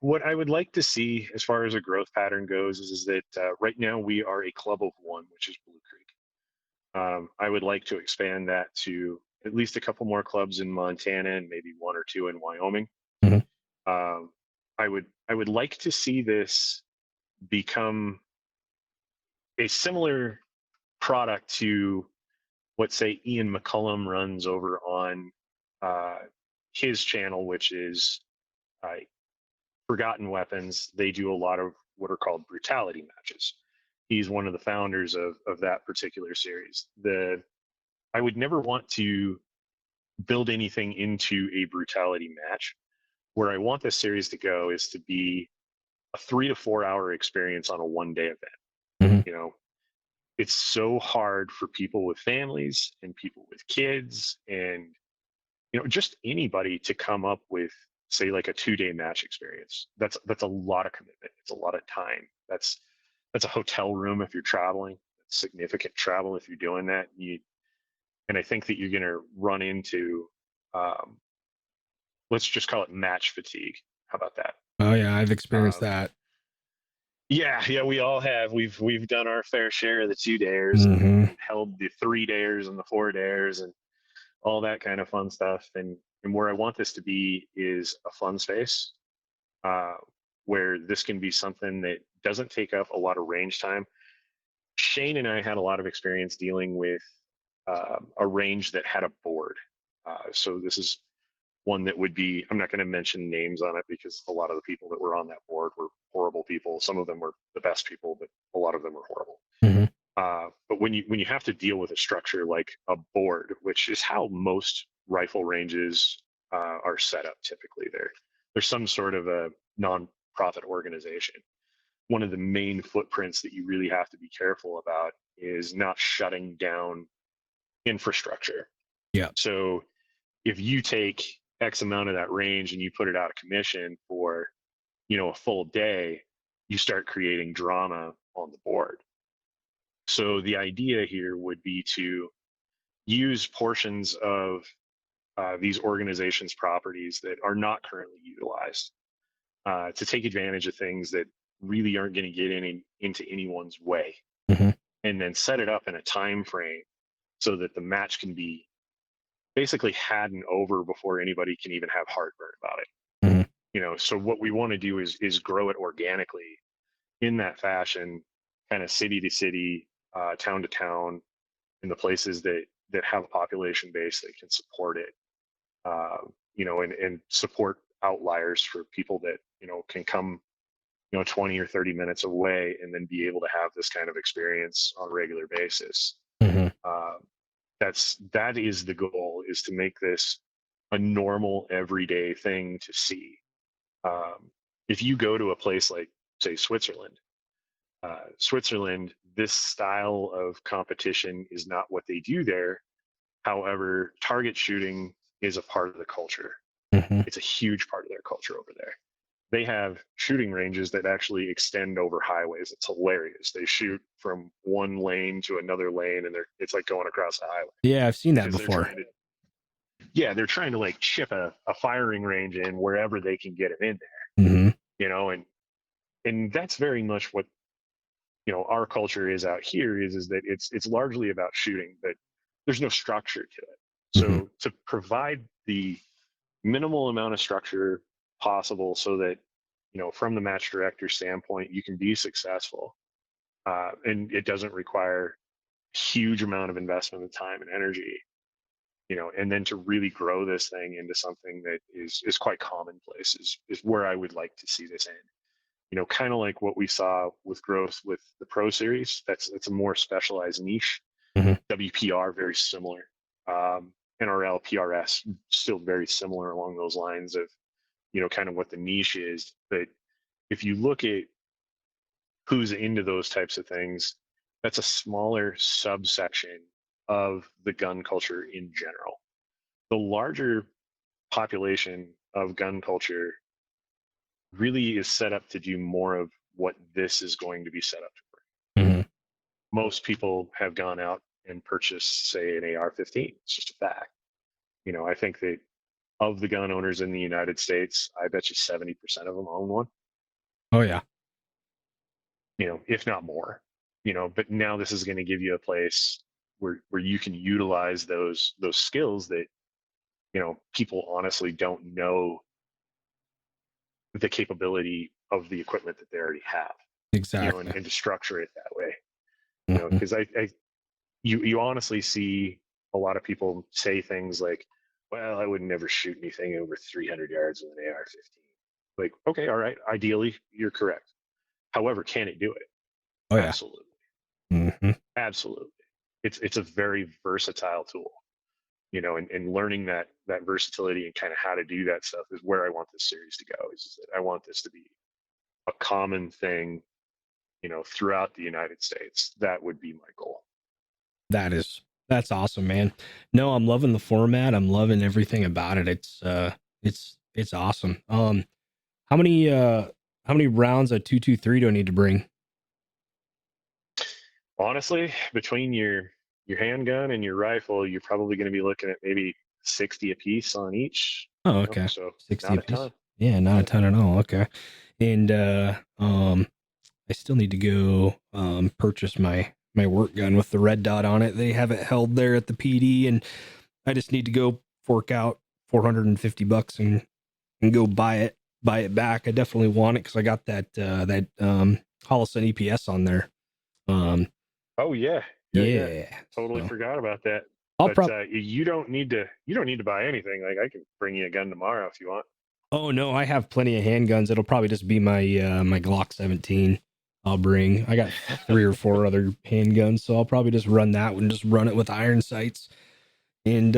What I would like to see as far as a growth pattern goes is that right now we are a club of one, which is Blue Creek. I would like to expand that to at least a couple more clubs in Montana and maybe 1 or 2 in Wyoming. Mhm. Um, I would like to see this become a similar product to what, say, Ian McCullum runs over on uh, his channel, which is uh, Forgotten Weapons. They do a lot of what are called brutality matches. He's one of the founders of that particular series. I would never want to build anything into a brutality match. Where I want this series to go is to be a 3 to 4 hour experience on a 1 day event. Mhm. You know, it's so hard for people with families and people with kids and just anybody to come up with, say, like a 2 day match experience. That's a lot of commitment. It's a lot of time. That's a hotel room if you're traveling. That's significant travel if you're doing that. And I think that you're going to run into, um, let's just call it match fatigue. How about that? Oh yeah, I've experienced Uh, that. yeah, we all have. We've done our fair share of the 2 days Hmm. and held the 3 days and the 4 days and all that kind of fun stuff. And where I want this to be is a fun space, uh, where this can be something that doesn't take up a lot of range time. Shane and I had a lot of experience dealing with a range that had a board. So this is one that would be, I'm not going to mention names on it because a lot of the people that were on that board were horrible people. Some of them were the best people, but a lot of them were horrible. Hmm. But when you have to deal with a structure like a board, which is how most rifle ranges are set up typically, there's some sort of a non-profit organization. One of the main footprints that you really have to be careful about is not shutting down infrastructure. Yeah. So if you take X amount of that range and you put it out of commission for a full day, you start creating drama on the board. So the idea here would be to use portions of these organizations' properties that are not currently utilized to take advantage of things that really aren't going to get into anyone's way. Hmm. and then set it up in a time frame so that the match can be basically had and over before anybody can even have heartburn about it. Mm-hmm. So what we want to do is grow it organically in that fashion, kind of city to city, town to town, in the places that have a population base that can support it. And support outliers for people that can come 20 or 30 minutes away and then be able to have this kind of experience on a regular basis. Mm-hmm. uh, that is the goal, is to make this a normal everyday thing to see. If you go to a place like, say, Switzerland, this style of competition is not what they do there. However, target shooting is a part of the culture. Mm-hmm. It's a huge part of their culture over there. They have shooting ranges that actually extend over highways. It's hilarious. They shoot from one lane to another lane, and it's like going across the highway. Yeah, I've seen that Because before. they're trying to like chip a firing range in wherever they can get it in there. Mm-hmm. And that's very much what our culture is out here, is that it's largely about shooting, but there's no structure to it. So mm-hmm. to provide the minimal amount of structure possible so that from the match director standpoint you can be successful, and it doesn't require a huge amount of investment of time and energy, and then to really grow this thing into something that is quite commonplace is where I would like to see this end. Kind of like what we saw with growth with the Pro Series. That's a more specialized niche. Mm-hmm. WPR, very similar. NRL, PRS, still very similar along those lines of, kind of what the niche is. But if you look at who's into those types of things, that's a smaller subsection of the gun culture in general. The larger population of gun culture really is set up to do more of what this is going to be set up to bring. Mm-hmm. Most people have gone out and purchased, say, an AR-15. It's just a fact. I think that of the gun owners in the United States, I bet you 70% of them own one. Oh yeah. If not more. But now this is going to give you a place where you can utilize those skills that people honestly don't know the capability of the equipment that they already have. Exactly. And to structure it that way. Mm-hmm. Because you honestly see a lot of people say things like, well, I would never shoot anything over 300 yards with an AR-15. Like, okay, all right, ideally you're correct. However, can it do it? Oh yeah. Absolutely. Mm-hmm. Absolutely. It's a very versatile tool, and learning that versatility and kind of how to do that stuff is where I want this series to go. Is that I want this to be a common thing, throughout the United States. That would be my goal. That's awesome, man. No, I'm loving the format. I'm loving everything about it. It's awesome. How many rounds of 223 do I need to bring? Honestly, between your handgun and your rifle, you're probably going to be looking at maybe 60 a piece on each. Oh, okay. So 60 not a a piece. ton. Yeah, not a ton at all. Okay. And I still need to go purchase my work gun with the red dot on it. They have it held there at the PD, and I just need to go fork out $450 and go buy it back. I definitely want it because I got that Holosun EPS on there. Oh yeah. Totally so forgot about that. I'll But probably you don't need to buy anything. Like, I can bring you a gun tomorrow if you want. Oh no, I have plenty of handguns. It'll probably just be my my Glock 17 I'll bring. I got 3 or 4 other handguns, so I'll probably just run that one, just run it with iron sights and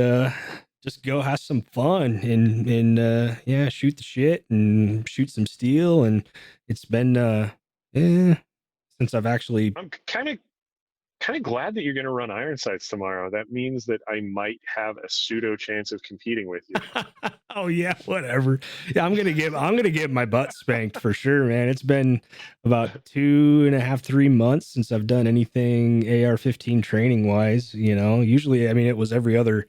just go have some fun and yeah, shoot the shit and shoot some steel. And it's been since I've actually I'm kind of glad that you're going to run iron sights tomorrow. That means that I might have a pseudo chance of competing with you. Oh yeah, whatever. Yeah, I'm gonna get my butt spanked for sure, man. It's been about 2.5, 3 months since I've done anything AR-15 training wise. Usually, I mean, it was every other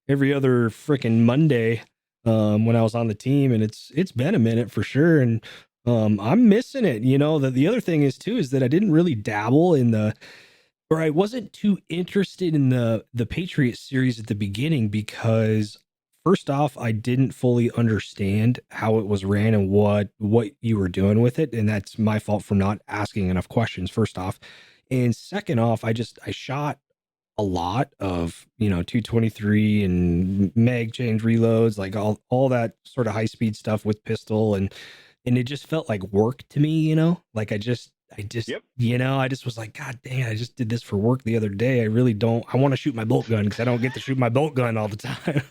freaking Monday when I was on the team, and it's been a minute for sure. And I'm missing it. The other thing is too is that I didn't really dabble in the or I wasn't too interested in the Patriot series at the beginning because first off, I didn't fully understand how it was ran and what you were doing with it, and that's my fault for not asking enough questions. First off, and second off, I shot a lot of 223 and mag change reloads, like all that sort of high speed stuff with pistol, and it just felt like work to me, like Yep. I just was like, God dang, I just did this for work the other day. I really don't, I want to shoot my bolt gun because I don't get to shoot my bolt gun all the time.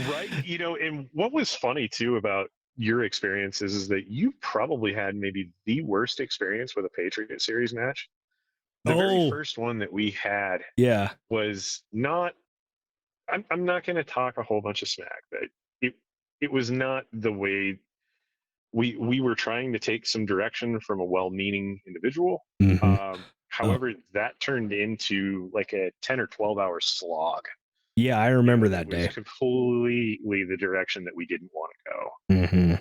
Right. And what was funny too about your experiences is that you probably had maybe the worst experience with a Patriot Series match. The very Oh, first one that we had yeah. was not, I'm not going to talk a whole bunch of smack, but it, it was not the way we were trying to take some direction from a well-meaning individual. Hmm. Oh, However, that turned into like a 10 or 12 hour slog. yeah, I remember That that was day. completely the direction that we didn't want to go. Hmm.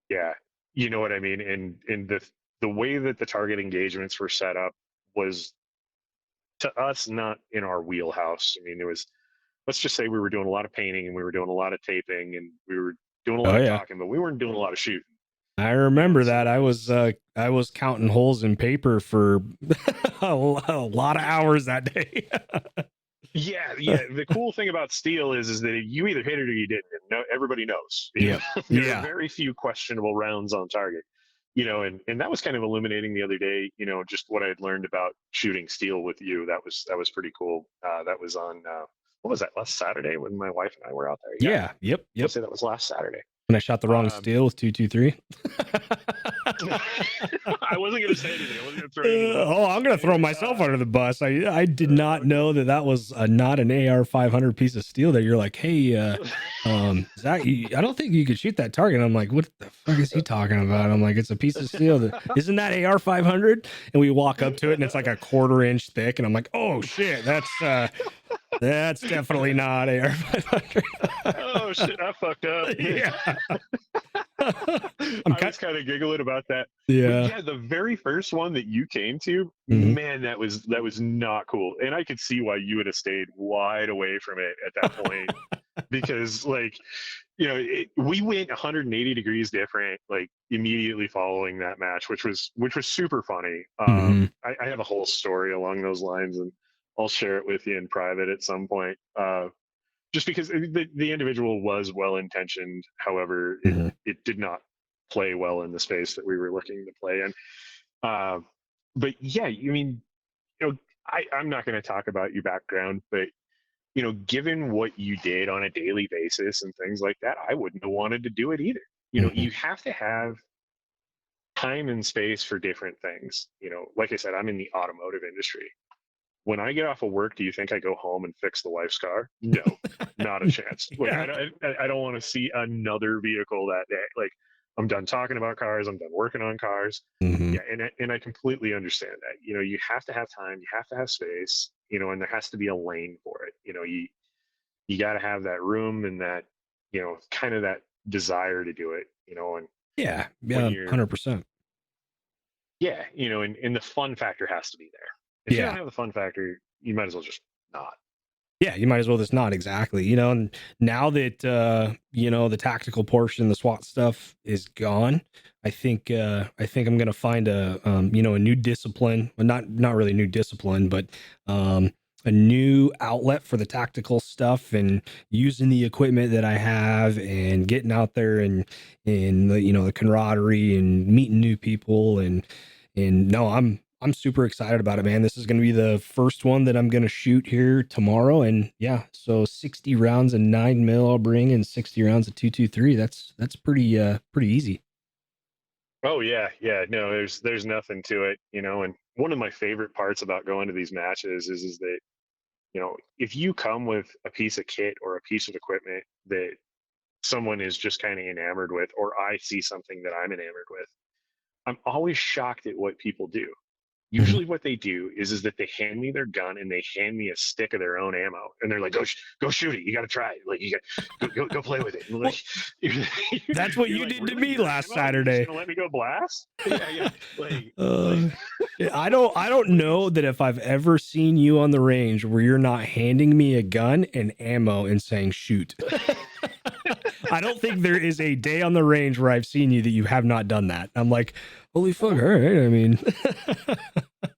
Yeah, you know what I mean. And the way that the target engagements were set up was to us not in our wheelhouse. I mean, it was, let's just say we were doing a lot of painting and we were doing a lot of taping and we were doing a lot Oh of yeah, talking, but we weren't doing a lot of shooting. I remember So that. it was, I was counting holes in paper for a lot of hours that day. yeah, yeah. The cool thing about steel is that you either hit it or you didn't. And no, everybody knows. Yep. There are Yeah. very few questionable rounds on target. And that was kind of illuminating the other day. Just what I had learned about shooting steel with you. That was pretty cool. That was on what was that, last Saturday when my wife and I were out there? Yeah, Yeah. Yep. I'll Yep. say that was last Saturday. And I shot the wrong Um, steel with 223. I wasn't going to say anything. I wasn't going to throw you under the bus. Oh, I'm gonna throw myself under the bus. I did not Okay. know that was not an AR 500 piece of steel. That you're like, hey, Zach, I don't think you could shoot that target. I'm like, what the fuck is he talking about? I'm like, it's a piece of steel. Isn't that AR 500? And we walk up to it, and it's like a quarter-inch thick. And I'm like, oh shit, that's definitely not AR 500. Oh shit, I fucked up. Yeah. I'm I kind. was kind of giggling about that. But Yeah. yeah, the very first one that you came to, Hmm. man, that was not cool. And I could see why you would have stayed wide away from it at that point because like, we went 180 degrees different like immediately following that match, which was super funny. Hmm. I have a whole story along those lines and I'll share it with you in private at some point. Just because the individual was well intentioned, however, it Hmm. it did not play well in the space that we were looking to play in. Uh, but yeah, I mean, I'm not going to talk about your background, but given what you did on a daily basis and things like that, I wouldn't have wanted to do it either. Hmm. You have to have time and space for different things. Like I said, I'm in the automotive industry. When I get off of work, do you think I go home and fix the wife's car? No, not a chance. Like Yeah. I don't want to see another vehicle that day. Like I'm done talking about cars. I'm done working on cars. Hmm. Yeah, and I completely understand that. You have to have time. You have to have space. And there has to be a lane for it. You got to have that room and that kind of that desire to do it. And Yeah. when Yeah. you're 100%. yeah, and the fun factor has to be there. If you don't Yeah. have the fun factor, you might as well just not. Yeah, you might as well just not exactly, and now that the tactical portion, the SWAT stuff is gone, I think I'm gonna find a new discipline, well, not really new discipline, but um a new outlet for the tactical stuff and using the equipment that I have and getting out there and the camaraderie and meeting new people and no, I'm super excited about it, man. This is going to be the first one that I'm going to shoot here tomorrow, and yeah, so 60 rounds of 9 mil I'll bring and 60 rounds of 223. That's pretty easy. Oh yeah, yeah. No, there's nothing to it. And one of my favorite parts about going to these matches is that if you come with a piece of kit or a piece of equipment that someone is just kind of enamored with, or I see something that I'm enamored with, I'm always shocked at what people do. Mhm. Usually what they do is that they hand me their gun and they hand me a stick of their own ammo, and they're like, go shoot it. You got to try it. Like, you got go play with it. And like, Well, that's what you're you like, did to really? me Your last ammo? You're just Saturday. going to let me go blast? Yeah. Yeah. Uh, Like, I don't like, know that if I've ever seen you on the range where you're not handing me a gun and ammo and saying shoot. I don't think there is a day on the range where I've seen you that you have not done that. I'm like, holy fuck, all right. I mean,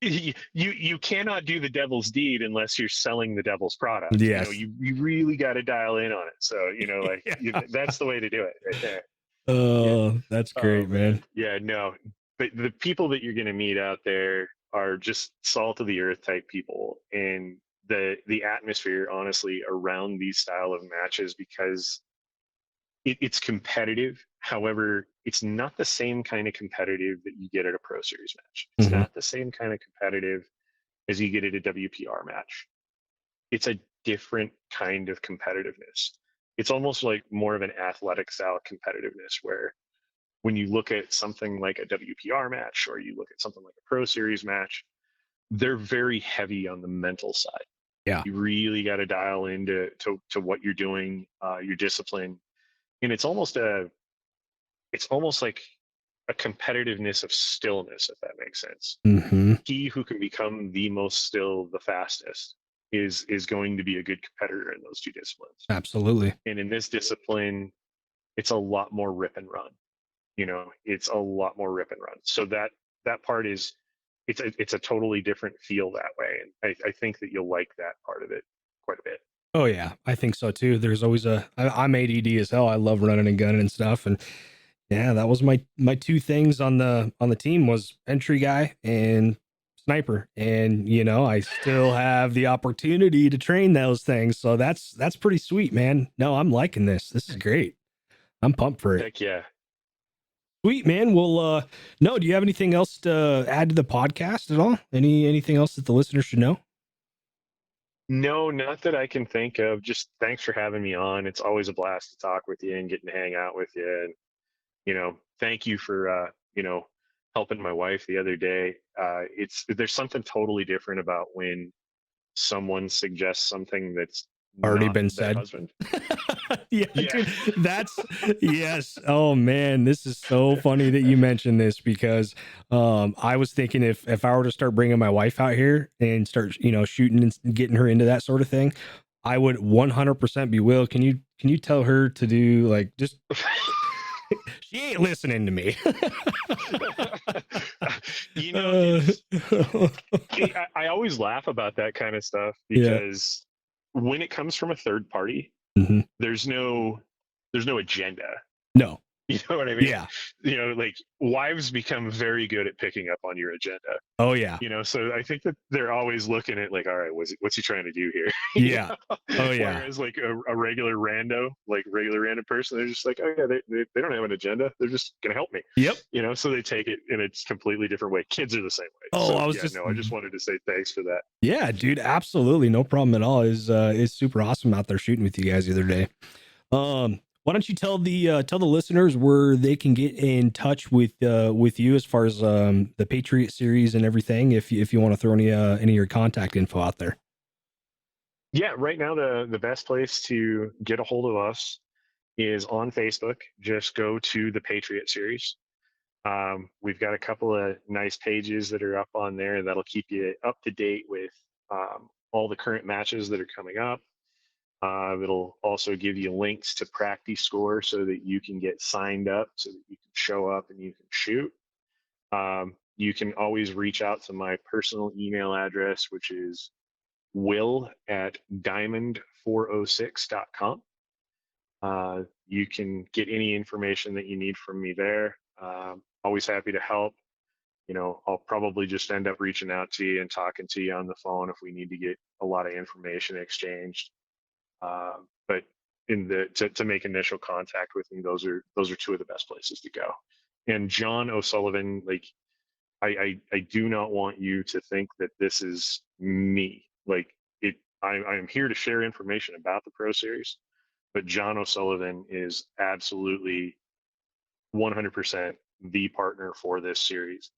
you cannot do the devil's deed unless you're selling the devil's product. yes. You really got to dial in on it. So, Yeah. that's the way to do it right there. Yeah. Oh, that's Oh great, man. man. Yeah, no. But the people that you're going to meet out there are just salt of the earth type people, and the atmosphere honestly around these style of matches, because it's competitive. However, it's not the same kind of competitive that you get at a Pro Series match. It's Hmm. not the same kind of competitive as you get at a WPR match. It's a different kind of competitiveness. It's almost like more of an athletic style competitiveness, where when you look at something like a WPR match or you look at something like a Pro Series match, they're very heavy on the mental side. Yeah. You really got to dial into to what you're doing, your discipline, and it's almost like a competitiveness of stillness, if that makes sense. Hmm. He who can become the most still the fastest is going to be a good competitor in those two disciplines. Absolutely. And in this discipline, it's a lot more rip and run. It's a lot more rip and run. So that part is it's a totally different feel that way, and I think that you'll like that part of it quite a bit. Oh yeah, I think so too. There's always I'm ADD as hell. I love running and gunning and stuff. And yeah, that was my two things on the team was entry guy and sniper. And I still have the opportunity to train those things. So that's pretty sweet, man. No, I'm liking this. This is great. I'm pumped for it. Heck yeah. Sweet, man. Well, no, do you have anything else to add to the podcast at all? Anything else that the listeners should know? No, not that I can think of. Just thanks for having me on. It's always a blast to talk with you and getting to hang out with you. And thank you for helping my wife the other day. There's something totally different about when someone suggests something that's Already not been their said. husband. Yeah, Yeah. dude, that's yes. Oh man, this is so funny that you mentioned this because I was thinking if I were to start bringing my wife out here and start shooting and getting her into that sort of thing, I would 100% be Will. Can you tell her to do like just she ain't listening to me. Uh, It's I always laugh about that kind of stuff yeah. because when it comes from a third party, Hmm. there's no there's no agenda. No. You know what I mean? Yeah. Like, wives become very good at picking up on your agenda. Oh yeah. So I think that they're always looking at like, all right, what's he trying to do here? Yeah. Oh yeah. Whereas like a regular random person, they're just like, oh yeah, they don't have an agenda. They're just gonna help me. Yep. So they take it in a completely different way. Kids are the same way. Oh, So I was yeah, just no, I just wanted to say thanks for that. yeah, dude, absolutely no problem at all. Is super awesome out there shooting with you guys the other day. Why don't you tell the listeners where they can get in touch with you as far as the Patriot Series and everything if you want to throw any of your contact info out there. Yeah, right now the best place to get a hold of us is on Facebook. Just go to the Patriot Series. We've got a couple of nice pages that are up on there that'll keep you up to date with all the current matches that are coming up. It'll also give you links to practice score so that you can get signed up so that you can show up and you can shoot. You can always reach out to my personal email address, which is will@diamond406.com. You can get any information that you need from me there. Always happy to help. I'll probably just end up reaching out to you and talking to you on the phone if we need to get a lot of information exchanged. But to make initial contact with me, those are two of the best places to go. And John O'Sullivan, like I do not want you to think that this is me. Like I am here to share information about the Pro Series, but John O'Sullivan is absolutely 100% the partner for this series.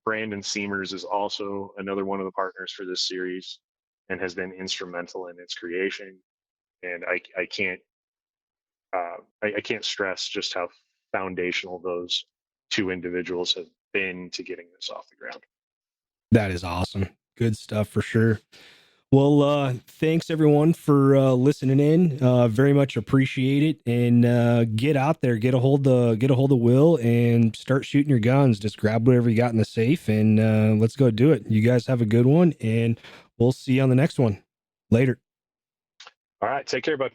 Brandon Seamers is also another one of the partners for this series and has been instrumental in its creation. And I can't stress just how foundational those two individuals have been to getting this off the ground. That is awesome. Good stuff for sure. Well, thanks everyone for listening in. Very much appreciate it. And get out there, get a hold of Will, and start shooting your guns. Just grab whatever you got in the safe, and let's go do it. You guys have a good one, and we'll see you on the next one. Later. All right, take care, bud.